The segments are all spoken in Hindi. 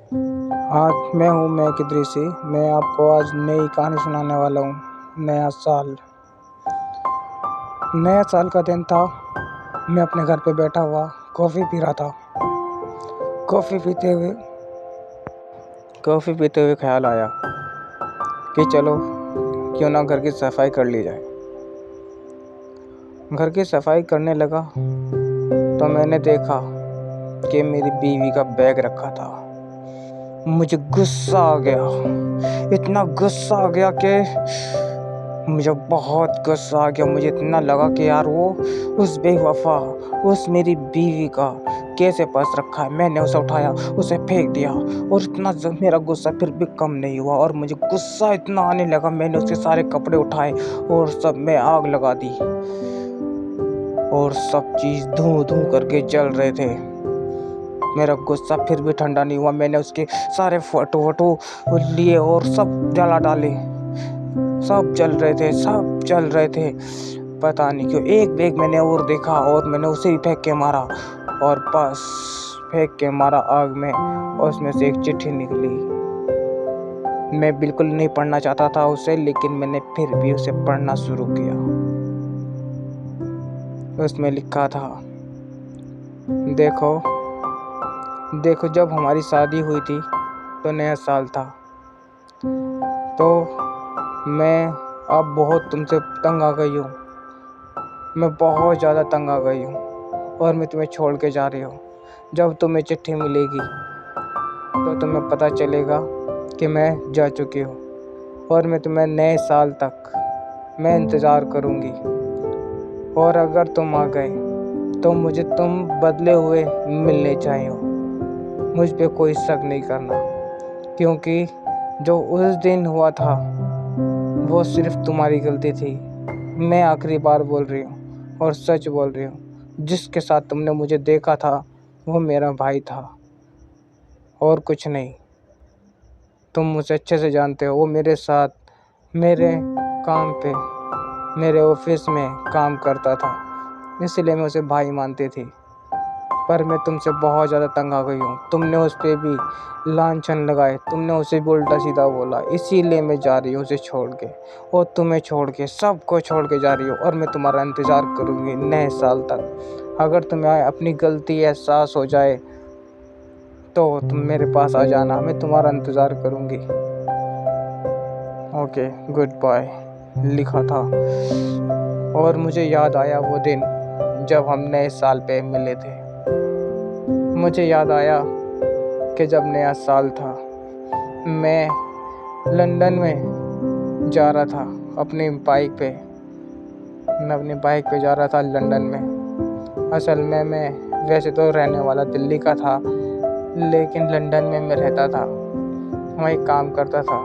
आज मैं किदृशी। मैं आपको आज नई कहानी सुनाने वाला हूँ। नया साल। नया साल का दिन था। मैं अपने घर पे बैठा हुआ कॉफ़ी पी रहा था। कॉफ़ी पीते हुए ख्याल आया कि चलो क्यों ना घर की सफाई कर ली जाए। घर की सफाई करने लगा तो मैंने देखा कि मेरी बीवी का बैग रखा था। मुझे गुस्सा आ गया, इतना गुस्सा आ गया कि मुझे बहुत गुस्सा आ गया। मुझे इतना लगा कि यार वो उस बेवफा, उस मेरी बीवी का कैसे पर्स रखा है। मैंने उसे उठाया, उसे फेंक दिया और इतना मेरा गुस्सा फिर भी कम नहीं हुआ और मुझे गुस्सा इतना आने लगा। मैंने उसके सारे कपड़े उठाए और सब में आग लगा दी और सब चीज़ धूं धूं करके जल रहे थे। मेरा गुस्सा फिर भी ठंडा नहीं हुआ। मैंने उसके सारे फोटो लिए और सब जला डाले। सब जल रहे थे। पता नहीं क्यों एक बैग मैंने और देखा और मैंने उसे ही फेंक के मारा और बस फेंक के मारा आग में और उसमें से एक चिट्ठी निकली। मैं बिल्कुल नहीं पढ़ना चाहता था उसे, लेकिन मैंने फिर भी उसे पढ़ना शुरू किया। उसमें लिखा था, देखो देखो जब हमारी शादी हुई थी तो नया साल था, तो मैं अब बहुत तुमसे तंग आ गई हूँ। मैं बहुत ज़्यादा तंग आ गई हूँ और मैं तुम्हें छोड़ के जा रही हूँ। जब तुम्हें चिट्ठी मिलेगी तो तुम्हें पता चलेगा कि मैं जा चुकी हूँ और मैं तुम्हें नए साल तक मैं इंतज़ार करूँगी। और अगर तुम आ गए तो मुझे तुम बदले हुए मिलने चाहिए। मुझ पे कोई शक नहीं करना, क्योंकि जो उस दिन हुआ था वो सिर्फ तुम्हारी गलती थी। मैं आखिरी बार बोल रही हूँ और सच बोल रही हूँ। जिसके साथ तुमने मुझे देखा था वो मेरा भाई था और कुछ नहीं। तुम मुझे अच्छे से जानते हो। वो मेरे साथ मेरे काम पे मेरे ऑफिस में काम करता था, इसलिए मैं उसे भाई मानती थी। पर मैं तुमसे बहुत ज़्यादा तंग आ गई हूँ। तुमने उस पर भी लांछन लगाए, तुमने उसे भी उल्टा सीधा बोला, इसीलिए मैं जा रही हूँ उसे छोड़ के और तुम्हें छोड़ के, सबको छोड़ के जा रही हूँ। और मैं तुम्हारा इंतज़ार करूँगी नए साल तक। अगर तुम्हें अपनी गलती एहसास हो जाए तो तुम मेरे पास आ जाना, मैं तुम्हारा इंतज़ार करूँगी। ओके, गुड बाय लिखा था। और मुझे याद आया वो दिन जब हम नए साल पे मिले थे। मुझे याद आया कि जब नया साल था, मैं लंदन में जा रहा था अपनी बाइक पे। मैं अपनी बाइक पे जा रहा था लंदन में। असल में मैं वैसे तो रहने वाला दिल्ली का था, लेकिन लंदन में मैं रहता था, वहीं काम करता था।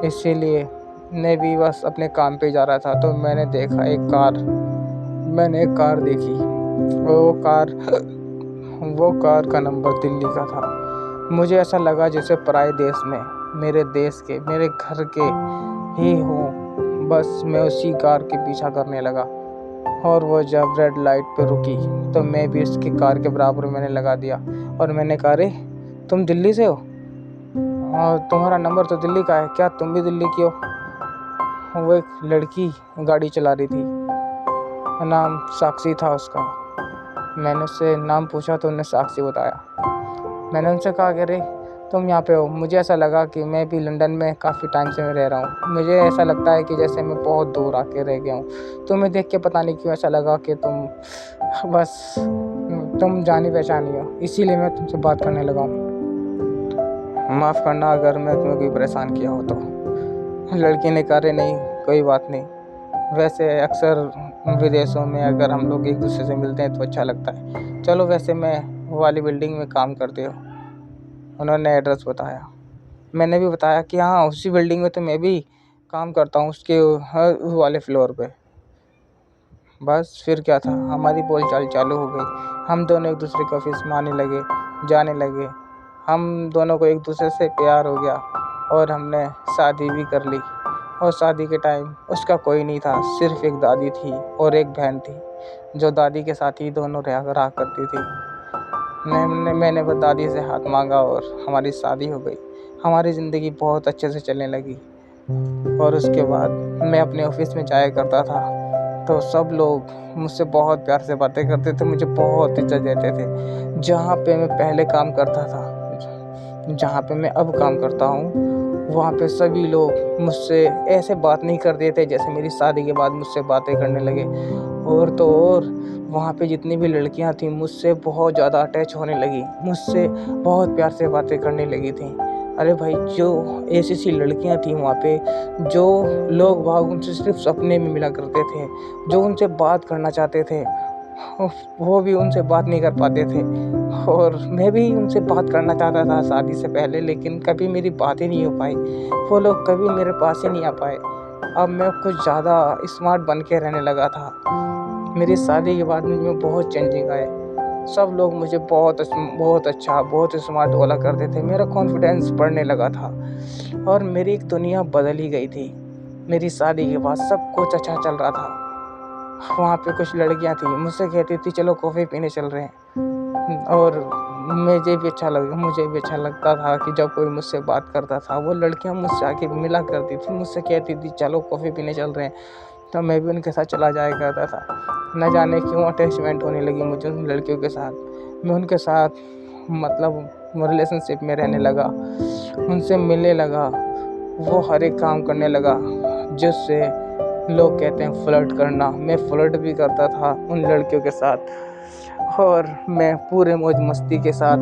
इसीलिए मैं भी बस अपने काम पे जा रहा था तो मैंने एक कार देखी। वो कार का नंबर दिल्ली का था। मुझे ऐसा लगा जैसे पराए देश में मेरे देश के, मेरे घर के ही हों। बस मैं उसी कार के पीछा करने लगा और वो जब रेड लाइट पे रुकी तो मैं भी उसकी कार के बराबर मैंने लगा दिया और मैंने कहा, अरे तुम दिल्ली से हो और तुम्हारा नंबर तो दिल्ली का है, क्या तुम भी दिल्ली की हो? वो एक लड़की गाड़ी चला रही थी, नाम साक्षी था उसका। मैंने उससे नाम पूछा तो उन्होंने साक्षी बताया। मैंने उनसे कहा कि अरे तुम यहाँ पे हो। मुझे ऐसा लगा कि मैं भी लंदन में काफ़ी टाइम से मैं रह रहा हूँ। मुझे ऐसा लगता है कि जैसे मैं बहुत दूर आके रह गया हूँ। तुम्हें देख के पता नहीं क्यों ऐसा लगा कि तुम जानी पहचानी हो, इसीलिए मैं तुमसे बात करने लगा हूँ। माफ़ करना अगर मैं तुम्हें कोई परेशान किया हो तो। लड़की ने कहा, अरे नहीं कोई बात नहीं। वैसे अक्सर विदेशों में अगर हम लोग एक दूसरे से मिलते हैं तो अच्छा लगता है। चलो, वैसे मैं वो वाली बिल्डिंग में काम करती हूँ। उन्होंने एड्रेस बताया। मैंने भी बताया कि हाँ, उसी बिल्डिंग में तो मैं भी काम करता हूँ, उसके वो वाले फ्लोर पे। बस फिर क्या था, हमारी बोलचाल चालू हो गई। हम दोनों एक दूसरे के ऑफिस में आने लगे, जाने लगे। हम दोनों को एक दूसरे से प्यार हो गया और हमने शादी भी कर ली। और शादी के टाइम उसका कोई नहीं था, सिर्फ एक दादी थी और एक बहन थी, जो दादी के साथ ही दोनों रहा करती थी। मैंने बस दादी से हाथ मांगा और हमारी शादी हो गई। हमारी ज़िंदगी बहुत अच्छे से चलने लगी। और उसके बाद मैं अपने ऑफिस में जाया करता था, तो सब लोग मुझसे बहुत प्यार से बातें करते थे, मुझे बहुत इज्जत देते थे। जहाँ पे मैं पहले काम करता था, जहाँ पे मैं अब काम करता हूँ, वहाँ पे सभी लोग मुझसे ऐसे बात नहीं करते थे जैसे मेरी शादी के बाद मुझसे बातें करने लगे। और तो और वहाँ पे जितनी भी लड़कियाँ थीं मुझसे बहुत ज़्यादा अटैच होने लगी, मुझसे बहुत प्यार से बातें करने लगी थीं। अरे भाई, जो ऐसी लड़कियाँ थीं वहाँ पे, जो लोग बाग उनसे सिर्फ सपने में मिला करते थे, जो उनसे बात करना चाहते थे, वो भी उनसे बात नहीं कर पाते थे। और मैं भी उनसे बात करना चाहता था शादी से पहले, लेकिन कभी मेरी बात ही नहीं हो पाई। वो लोग कभी मेरे पास ही नहीं आ पाए। अब मैं कुछ ज़्यादा स्मार्ट बन के रहने लगा था। मेरी शादी के बाद मुझ में बहुत चेंजिंग आए। सब लोग मुझे बहुत अच्छा, बहुत स्मार्ट बोला करते थे। मेरा कॉन्फिडेंस बढ़ने लगा था और मेरी एक दुनिया बदल ही गई थी। मेरी शादी के बाद सब कुछ अच्छा चल रहा था। वहाँ पे कुछ लड़कियाँ थी, मुझसे कहती थी चलो कॉफ़ी पीने चल रहे हैं। और मुझे भी अच्छा लगता था कि जब कोई मुझसे बात करता था, वो लड़कियाँ मुझसे आके मिला करती थी, मुझसे कहती थी चलो कॉफ़ी पीने चल रहे हैं, तो मैं भी उनके साथ चला जाया करता था। न जाने क्यों अटैचमेंट होने लगी मुझे उन लड़कियों के साथ। मैं उनके साथ रिलेशनशिप में रहने लगा, उनसे मिलने लगा, वो हर एक काम करने लगा जिससे लोग कहते हैं फ्लर्ट करना। मैं फ्लर्ट भी करता था उन लड़कियों के साथ, और मैं पूरे मौज मस्ती के साथ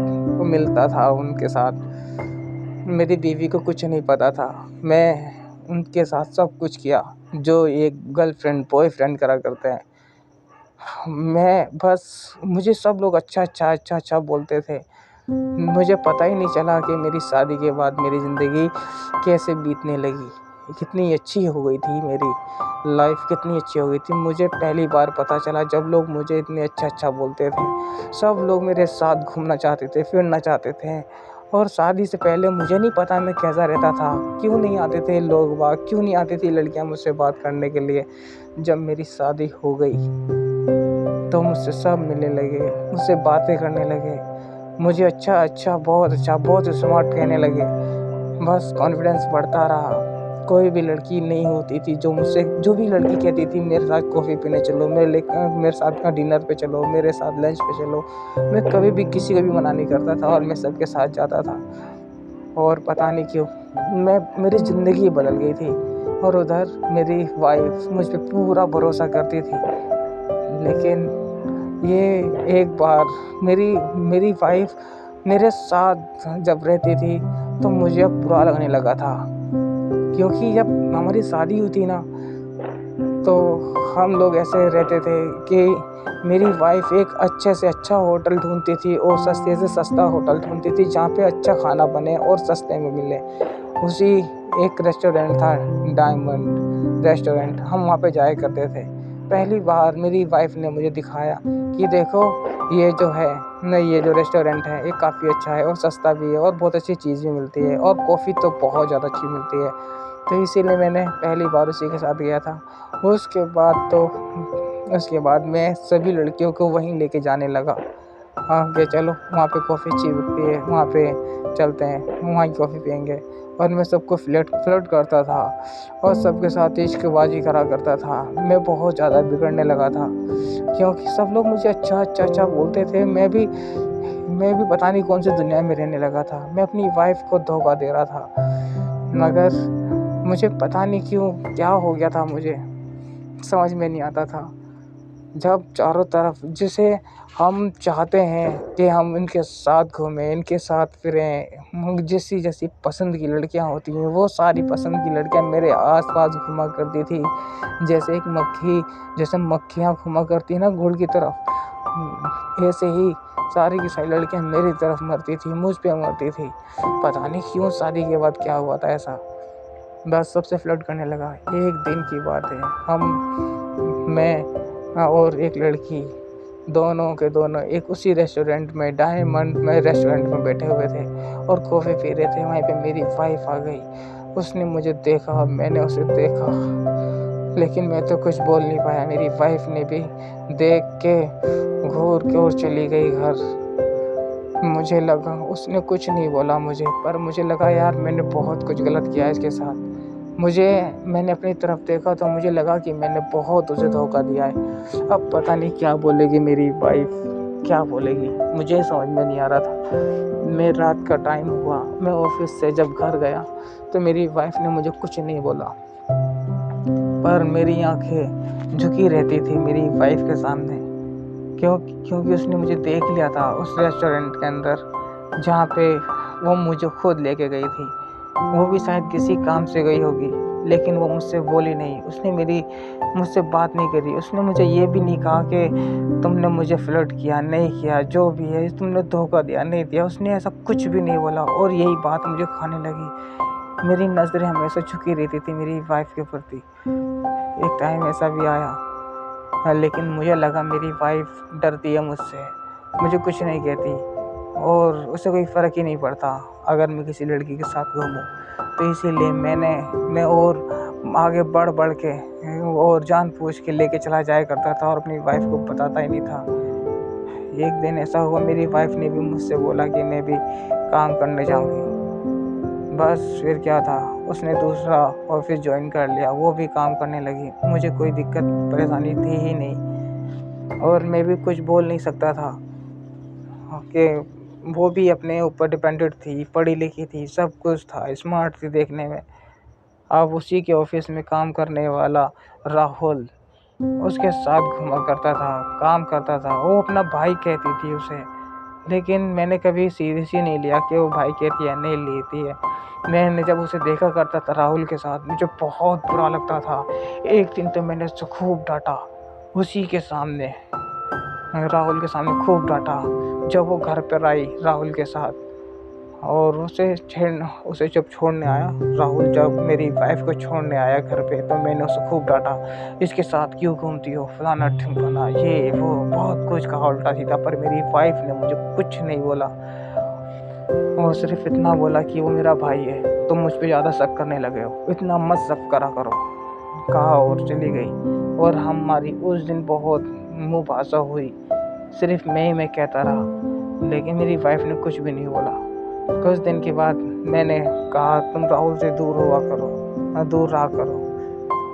मिलता था उनके साथ। मेरी बीवी को कुछ नहीं पता था। मैं उनके साथ सब कुछ किया जो एक गर्लफ्रेंड बॉयफ्रेंड करा करते हैं। मुझे सब लोग अच्छा बोलते थे। मुझे पता ही नहीं चला कि मेरी शादी के बाद मेरी ज़िंदगी कैसे बीतने लगी। कितनी अच्छी हो गई थी मेरी लाइफ, कितनी अच्छी हो गई थी। मुझे पहली बार पता चला जब लोग मुझे इतने अच्छा बोलते थे। सब लोग मेरे साथ घूमना चाहते थे, फिरना चाहते थे। और शादी से पहले मुझे नहीं पता मैं कैसा रहता था। क्यों नहीं आते थे लोग बाग, क्यों नहीं आती थी लड़कियां मुझसे बात करने के लिए। जब मेरी शादी हो गई तो मुझसे सब मिलने लगे, मुझसे बातें करने लगे, मुझे बहुत स्मार्ट कहने लगे। बस कॉन्फिडेंस बढ़ता रहा। कोई भी लड़की नहीं होती थी जो भी लड़की कहती थी मेरे साथ कॉफ़ी पीने चलो, मेरे साथ डिनर पे चलो, मेरे साथ लंच पे चलो, मैं कभी भी किसी को भी मना नहीं करता था और मैं सबके साथ जाता था। और पता नहीं क्यों मेरी ज़िंदगी बदल गई थी। और उधर मेरी वाइफ मुझ पे पूरा भरोसा करती थी। लेकिन ये एक बार मेरी वाइफ मेरे साथ जब रहती थी तो मुझे अब बुरा लगने लगा था, क्योंकि जब हमारी शादी हुई थी ना, तो हम लोग ऐसे रहते थे कि मेरी वाइफ एक अच्छे से अच्छा होटल ढूंढती थी और सस्ते से सस्ता होटल ढूंढती थी जहाँ पे अच्छा खाना बने और सस्ते में मिले। उसी एक रेस्टोरेंट था, डायमंड रेस्टोरेंट, हम वहाँ पे जाया करते थे। पहली बार मेरी वाइफ ने मुझे दिखाया कि देखो ये जो रेस्टोरेंट है ये काफ़ी अच्छा है और सस्ता भी है और बहुत अच्छी चीज़ भी मिलती है और कॉफ़ी तो बहुत ज़्यादा अच्छी मिलती है। तो इसीलिए मैंने पहली बार उसी के साथ गया था। उसके बाद मैं सभी लड़कियों को वहीं लेके जाने लगा। हाँ कि चलो वहाँ पे कॉफ़ी अच्छी बिकती है, वहाँ पे चलते हैं, वहाँ की कॉफ़ी पियेंगे। और मैं सबको फ्लर्ट करता था और सबके साथ इश्कबाजी करा करता था। मैं बहुत ज़्यादा बिगड़ने लगा था, क्योंकि सब लोग मुझे अच्छा बोलते थे। मैं भी पता नहीं कौन सी दुनिया में रहने लगा था। मैं अपनी वाइफ को धोखा दे रहा था, मगर मुझे पता नहीं क्यों क्या हो गया था, मुझे समझ में नहीं आता था। जब चारों तरफ जिसे हम चाहते हैं कि हम इनके साथ घूमें, इनके साथ फिरें, जैसी पसंद की लड़कियां होती हैं वो सारी पसंद की लड़कियां मेरे आसपास घुमा करती थी। जैसे मक्खियां घुमा करती ना गुड़ की तरफ, ऐसे ही सारी की सारी लड़कियां मेरी तरफ मरती थी, मुझ पे मरती थी। पता नहीं क्यों शादी के बाद क्या हुआ था ऐसा। बस सबसे फ्लर्ट करने लगा। एक दिन की बात है, मैं और एक लड़की दोनों के दोनों एक उसी रेस्टोरेंट में, डायमंड में रेस्टोरेंट में बैठे हुए थे और कॉफ़ी पी रहे थे। वहीं पे मेरी वाइफ आ गई। उसने मुझे देखा, मैंने उसे देखा, लेकिन मैं तो कुछ बोल नहीं पाया। मेरी वाइफ ने भी देख के घूर के और चली गई घर। मुझे लगा उसने कुछ नहीं बोला मुझे, पर मुझे लगा यार मैंने बहुत कुछ गलत किया है इसके साथ। मैंने अपनी तरफ देखा तो मुझे लगा कि मैंने बहुत उसे धोखा दिया है। अब पता नहीं क्या बोलेगी मेरी वाइफ, क्या बोलेगी, मुझे समझ में नहीं आ रहा था। मैं रात का टाइम हुआ, मैं ऑफिस से जब घर गया तो मेरी वाइफ ने मुझे कुछ नहीं बोला, पर मेरी आंखें झुकी रहती थी मेरी वाइफ के सामने। क्योंकि उसने मुझे देख लिया था उस रेस्टोरेंट के अंदर जहाँ पे वो मुझे खुद लेके गई थी। वो भी शायद किसी काम से गई होगी, लेकिन वो मुझसे बोली नहीं, उसने मुझसे बात नहीं करी। उसने मुझे ये भी नहीं कहा कि तुमने मुझे फ्लर्ट किया, नहीं किया, जो भी है तुमने धोखा दिया, नहीं दिया। उसने ऐसा कुछ भी नहीं बोला और यही बात मुझे खाने लगी। मेरी नज़रें हमेशा झुकी रहती थी मेरी वाइफ के प्रति। एक टाइम ऐसा भी आया, हाँ, लेकिन मुझे लगा मेरी वाइफ डरती है मुझसे, मुझे कुछ नहीं कहती और उसे कोई फ़र्क ही नहीं पड़ता अगर मैं किसी लड़की के साथ घूमूं। तो इसीलिए मैं और आगे बढ़ के और जानबूझ के लेके चला जाया करता था और अपनी वाइफ को बताता ही नहीं था। एक दिन ऐसा हुआ, मेरी वाइफ ने भी मुझसे बोला कि मैं भी काम करने जाऊंगी। बस फिर क्या था, उसने दूसरा ऑफिस ज्वाइन कर लिया, वो भी काम करने लगी। मुझे कोई दिक्कत परेशानी थी ही नहीं और मैं भी कुछ बोल नहीं सकता था कि वो भी अपने ऊपर डिपेंडेंट थी, पढ़ी लिखी थी, सब कुछ था, स्मार्ट थी देखने में। अब उसी के ऑफिस में काम करने वाला राहुल उसके साथ घुमा करता था, काम करता था। वो अपना भाई कहती थी उसे, लेकिन मैंने कभी सीरियस ही नहीं लिया कि वो भाई कहती है, नहीं लेती है। मैंने जब उसे देखा करता था राहुल के साथ, मुझे बहुत बुरा लगता था। एक दिन तो मैंने उसे खूब डांटा, उसी के सामने, राहुल के सामने खूब डांटा। जब वो घर पर आई राहुल के साथ और उसे जब छोड़ने आया, राहुल जब मेरी वाइफ को छोड़ने आया घर पे, तो मैंने उसे खूब डांटा, इसके साथ क्यों घूमती हो, फलाना ढिमकाना, ये वो बहुत कुछ कहा उल्टा सीधा। पर मेरी वाइफ ने मुझे कुछ नहीं बोला और सिर्फ इतना बोला कि वो मेरा भाई है, तुम मुझ पे ज़्यादा शक करने लगे हो, इतना मत शक करा करो, कहा और चली गई। और हमारी उस दिन बहुत मुबासा हुई, सिर्फ मैं कहता रहा, लेकिन मेरी वाइफ ने कुछ भी नहीं बोला। कुछ दिन के बाद मैंने कहा तुम राहुल से दूर हुआ करो, दूर रहा करो।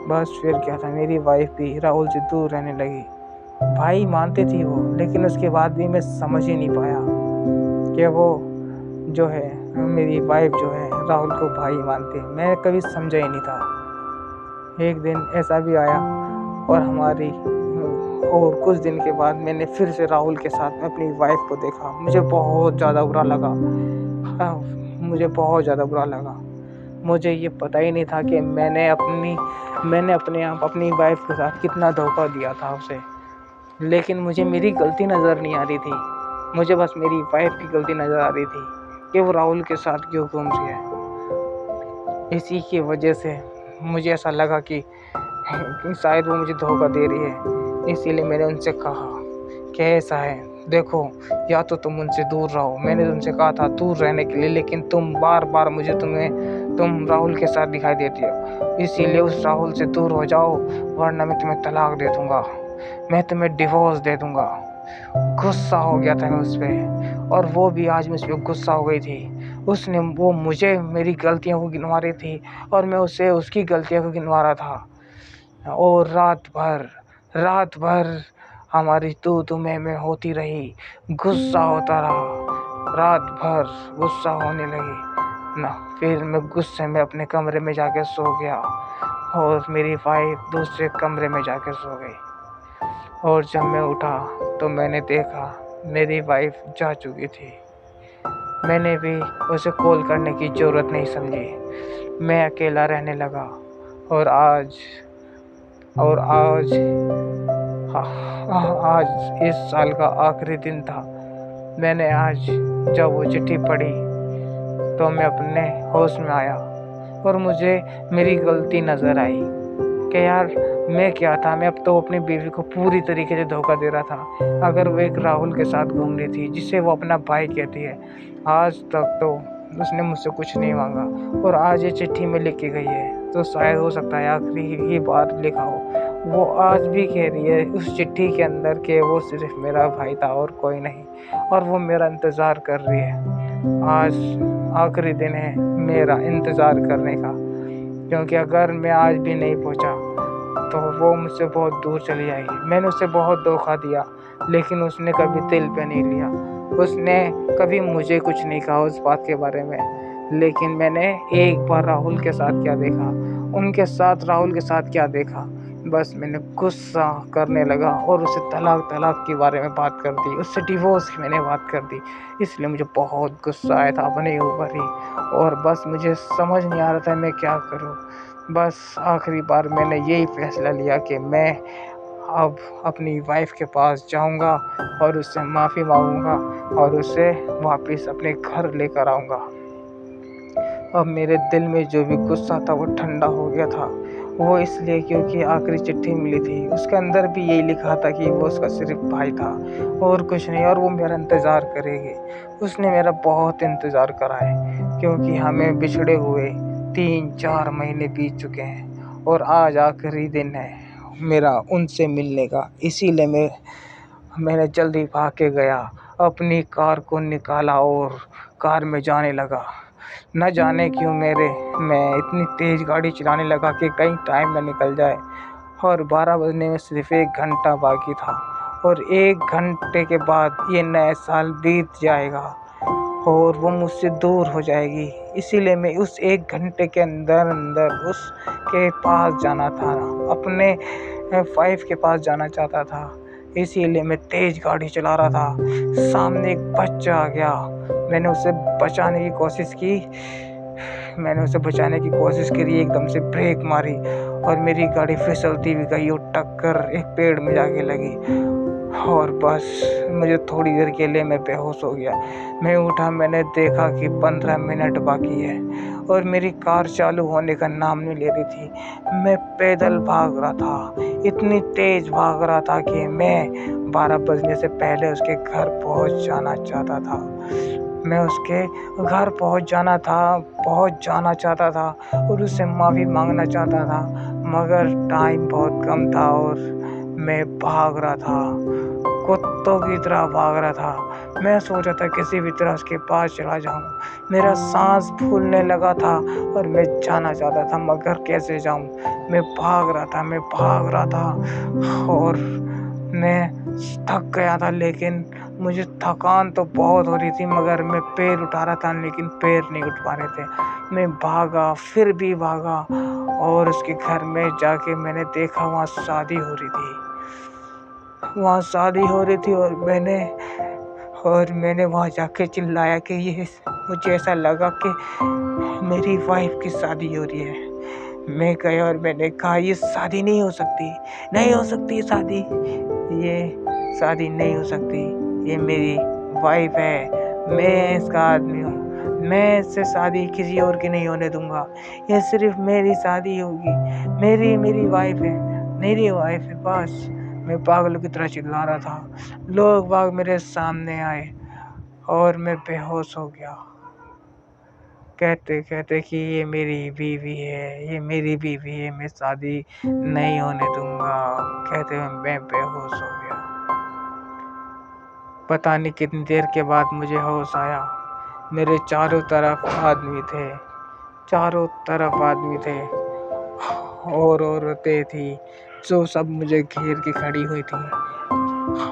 बस फिर क्या था, मेरी वाइफ भी राहुल से दूर रहने लगी। भाई मानती थी वो, लेकिन उसके बाद भी मैं समझ ही नहीं पाया कि वो जो है, मेरी वाइफ जो है राहुल को भाई मानती है। मैं कभी समझा ही नहीं था। एक दिन ऐसा भी आया और कुछ दिन के बाद मैंने फिर से राहुल के साथ में अपनी वाइफ को देखा। मुझे बहुत ज़्यादा बुरा लगा। हाँ, मुझे बहुत ज़्यादा बुरा लगा। मुझे ये पता ही नहीं था कि मैंने अपने आप अपनी वाइफ के साथ कितना धोखा दिया था उसे। लेकिन मुझे मेरी गलती नज़र नहीं आ रही थी, मुझे बस मेरी वाइफ की गलती नज़र आ रही थी कि वो राहुल के साथ क्यों घूम रही है। इसी की वजह से मुझे ऐसा लगा कि शायद वो मुझे धोखा दे रही है। इसीलिए मैंने उनसे कहा कि ऐसा है, देखो, या तो तुम उनसे दूर रहो, मैंने तुमसे कहा था दूर रहने के लिए, लेकिन तुम बार बार तुम राहुल के साथ दिखाई देती हो। इसीलिए उस राहुल से दूर हो जाओ, वरना मैं तुम्हें तलाक दे दूंगा, मैं तुम्हें डिवोर्स दे दूंगा। गुस्सा हो गया था मैं उस पर, और वो भी आज मुझ पर गुस्सा हो गई थी। वो मुझे मेरी गलतियों को गिनवा रही थी और मैं उसे उसकी गलतियों को गिनवा रहा था। और रात भर हमारी तू मैं होती रही, गुस्सा होता रहा, रात भर गुस्सा होने लगी ना। फिर मैं गुस्से में अपने कमरे में जाके सो गया और मेरी वाइफ दूसरे कमरे में जाके सो गई। और जब मैं उठा तो मैंने देखा मेरी वाइफ जा चुकी थी। मैंने भी उसे कॉल करने की ज़रूरत नहीं समझी, मैं अकेला रहने लगा। और आज आज इस साल का आखिरी दिन था। मैंने आज जब वो चिट्ठी पढ़ी तो मैं अपने होश में आया और मुझे मेरी गलती नज़र आई कि यार मैं क्या था, मैं अब तो अपनी बीवी को पूरी तरीके से धोखा दे रहा था। अगर वो एक राहुल के साथ घूम रही थी जिसे वो अपना भाई कहती है, आज तक तो उसने मुझसे कुछ नहीं मांगा और आज ये चिट्ठी में लिख के गई है, तो शायद हो सकता है आखिरी ही बार लिखा हो। वो आज भी कह रही है उस चिट्ठी के अंदर कि वो सिर्फ मेरा भाई था और कोई नहीं, और वो मेरा इंतज़ार कर रही है। आज आखिरी दिन है मेरा इंतज़ार करने का, क्योंकि अगर मैं आज भी नहीं पहुंचा तो वो मुझसे बहुत दूर चली जाएगी। मैंने उसे बहुत धोखा दिया, लेकिन उसने कभी दिल पे नहीं लिया। उसने कभी मुझे कुछ नहीं कहा उस बात के बारे में। लेकिन मैंने एक बार राहुल के साथ क्या देखा, उनके साथ राहुल के साथ क्या देखा, बस मैंने गुस्सा करने लगा और उसे तलाक तलाक के बारे में बात कर दी, उससे डिवोर्स की मैंने बात कर दी। इसलिए मुझे बहुत गुस्सा आया था अपने ऊपर ही, और बस मुझे समझ नहीं आ रहा था मैं क्या करूं। बस आखिरी बार मैंने यही फैसला लिया कि मैं अब अपनी वाइफ के पास जाऊंगा और उससे माफ़ी मांगूंगा और उसे वापस अपने घर लेकर आऊंगा। अब मेरे दिल में जो भी गुस्सा था वो ठंडा हो गया था। वो इसलिए क्योंकि आखिरी चिट्ठी मिली थी, उसके अंदर भी यही लिखा था कि वो उसका सिर्फ भाई था और कुछ नहीं, और वो मेरा इंतज़ार करेगी। उसने मेरा बहुत इंतज़ार करा है, क्योंकि हमें बिछड़े हुए 3-4 महीने बीत चुके हैं और आज आखिरी दिन है मेरा उनसे मिलने का। इसीलिए मैंने जल्दी भाग के गया, अपनी कार को निकाला और कार में जाने लगा। न जाने क्यों मैं इतनी तेज़ गाड़ी चलाने लगा कि कहीं टाइम न निकल जाए, और 12 बजने में सिर्फ 1 घंटा बाकी था, और 1 घंटे के बाद ये नया साल बीत जाएगा और वो मुझसे दूर हो जाएगी। इसीलिए मैं उस 1 घंटे के अंदर अंदर उसके पास जाना था, अपने वाइफ के पास जाना चाहता था। इसीलिए मैं तेज़ गाड़ी चला रहा था। सामने एक बच्चा आ गया, मैंने उसे बचाने की कोशिश की। मैंने उसे बचाने की कोशिश करी, एकदम से ब्रेक मारी और मेरी गाड़ी फिसलती हुई गई और टक्कर एक पेड़ में जाके लगी, और बस मुझे थोड़ी देर के लिए मैं बेहोश हो गया। मैं उठा, मैंने देखा कि 15 मिनट बाकी है और मेरी कार चालू होने का नाम नहीं ले रही थी। मैं पैदल भाग रहा था, इतनी तेज़ भाग रहा था कि मैं 12 बजने से पहले उसके घर पहुंच जाना चाहता था। मैं उसके घर पहुंच जाना चाहता था और उससे माफ़ी मांगना चाहता था, मगर टाइम बहुत कम था और मैं भाग रहा था, कुत्तों की तरह भाग रहा था। मैं सोच रहा था किसी भी तरह उसके पास चला जाऊं। मेरा सांस फूलने लगा था और मैं जाना चाहता था, मगर कैसे जाऊं। मैं भाग रहा था और मैं थक गया था, लेकिन मुझे थकान तो बहुत हो रही थी, मगर मैं पैर उठा रहा था लेकिन पैर नहीं उठ पा रहे थे। मैं भागा, फिर भी भागा, और उसके घर में जाके मैंने देखा वहाँ शादी हो रही थी और मैंने वहाँ जाके चिल्लाया कि ये, मुझे ऐसा लगा कि मेरी वाइफ की शादी हो रही है। मैं गया और मैंने कहा ये शादी नहीं हो सकती, नहीं हो सकती शादी, ये शादी नहीं हो सकती, ये मेरी वाइफ है, मैं इसका आदमी हूँ, मैं इससे शादी किसी और की नहीं होने दूंगा, ये सिर्फ मेरी शादी होगी, मेरी वाइफ है बस। मैं पागलों की तरह चिल्ला रहा था। लोग बाग मेरे सामने आए और मैं बेहोश हो गया, कहते कहते कि ये मेरी बीवी है, मैं शादी नहीं होने दूंगा, कहते हुए मैं बेहोश हो गया। पता नहीं कितनी देर के बाद मुझे होश आया। मेरे चारों तरफ आदमी थे और औरतें थी, जो सब मुझे घेर के खड़ी हुई थी,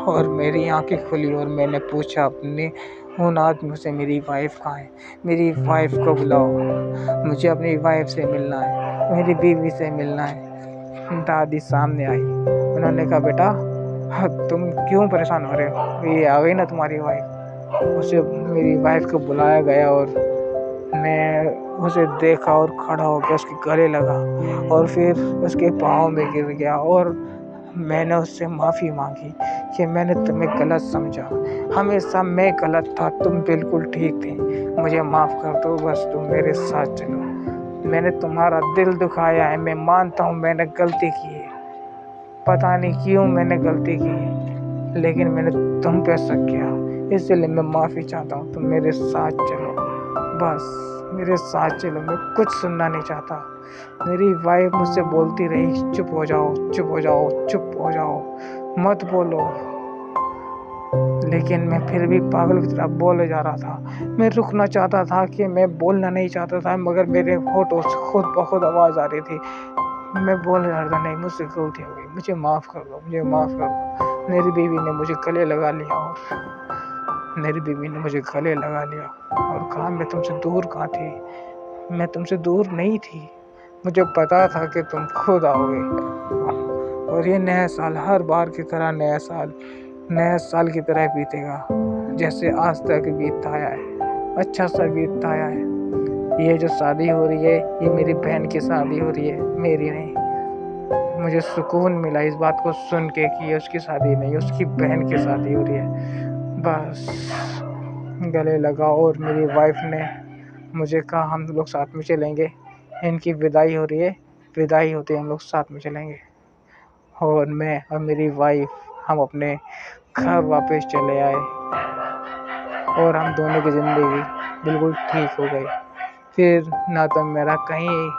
और मेरी आंखें खुली और मैंने पूछा अपने उन आदमियों से, मेरी वाइफ कहाँ है, मेरी वाइफ को बुलाओ, मुझे अपनी वाइफ से मिलना है, मेरी बीवी से मिलना है। दादी सामने आई, उन्होंने कहा बेटा तुम क्यों परेशान हो रहे हो, ये आ गई ना तुम्हारी वाइफ। उसे मेरी वाइफ को बुलाया गया और मैं उसे देखा और खड़ा होकर उसके गले लगा और फिर उसके पाँव में गिर गया और मैंने उससे माफ़ी मांगी कि मैंने तुम्हें गलत समझा, हमेशा मैं गलत था, तुम बिल्कुल ठीक थे, मुझे माफ़ कर दो, बस तुम मेरे साथ चलो। मैंने तुम्हारा दिल दुखाया है, मैं मानता हूँ मैंने गलती की है, पता नहीं क्यों मैंने गलती की है, लेकिन मैंने तुम पे शक किया, इसलिए मैं माफ़ी चाहता हूँ, तुम मेरे साथ चलो, बस मेरे साथ चलो, मैं कुछ सुनना नहीं चाहता। मेरी वाइफ मुझसे बोलती रही, चुप हो जाओ, चुप हो जाओ, चुप हो जाओ, मत बोलो। लेकिन मैं फिर भी पागल की तरह बोले जा रहा था। मैं रुकना चाहता था कि मैं बोलना नहीं चाहता था, मगर मेरे होठों से खुद ब खुद आवाज़ आ रही थी। मैं बोल रहा था, नहीं मुझसे गलती हो गई, मुझे माफ़ कर दो, मुझे माफ़ कर दो। मेरी बीवी ने मुझे गले लगा लिया और कहा, मैं तुमसे दूर कहाँ थी, मैं तुमसे दूर नहीं थी, मुझे पता था कि तुम खुद आओगे। और ये नया साल हर बार की तरह नया साल की तरह बीतेगा, जैसे आज तक बीतता आया है, अच्छा सा बीतता आया है। ये जो शादी हो रही है, ये मेरी बहन की शादी हो रही है, मेरी नहीं। मुझे सुकून मिला इस बात को सुन के कि ये उसकी शादी नहीं, उसकी बहन की शादी हो रही है। बस गले लगा और मेरी वाइफ ने मुझे कहा, हम लोग साथ में चलेंगे, इनकी विदाई हो रही है, विदाई होते हम लोग साथ में चलेंगे। और मैं और मेरी वाइफ हम अपने घर वापस चले आए और हम दोनों की ज़िंदगी बिल्कुल ठीक हो गई। फिर ना तो मेरा कहीं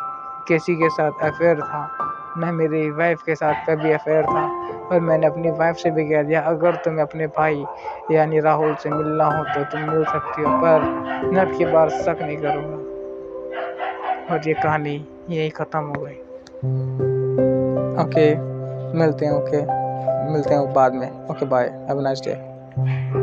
किसी के साथ अफेयर था, ना मेरी वाइफ के साथ कभी अफेयर था। और मैंने अपनी वाइफ से भी कह दिया, अगर तुम्हें अपने भाई यानी राहुल से मिलना हो तो तुम मिल सकती हो, पर मैं अब की बार शक नहीं करूँगा। और ये कहानी यही ख़त्म हो गई। ओके, मिलते हैं बाद में। Okay, bye, have a nice day.